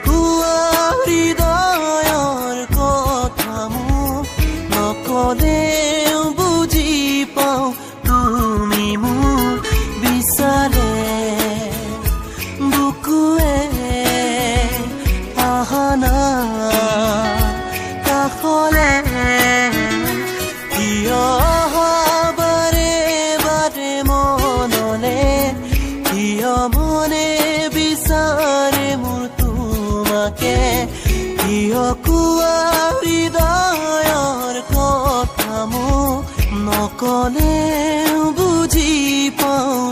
কোৱা হৃদয়ৰ কথা মোক নকলেও বুজি পাওঁ তুমি মোৰ বিচাৰে বুকুৱে আহানা কাষলে কিয় বাৰে বাৰে মনলে কিয় মনে বিচাৰে মোৰ তোমাকে কিয় কোৱা হৃদয়ৰ কথা মোক নকলেও বুজি পাওঁ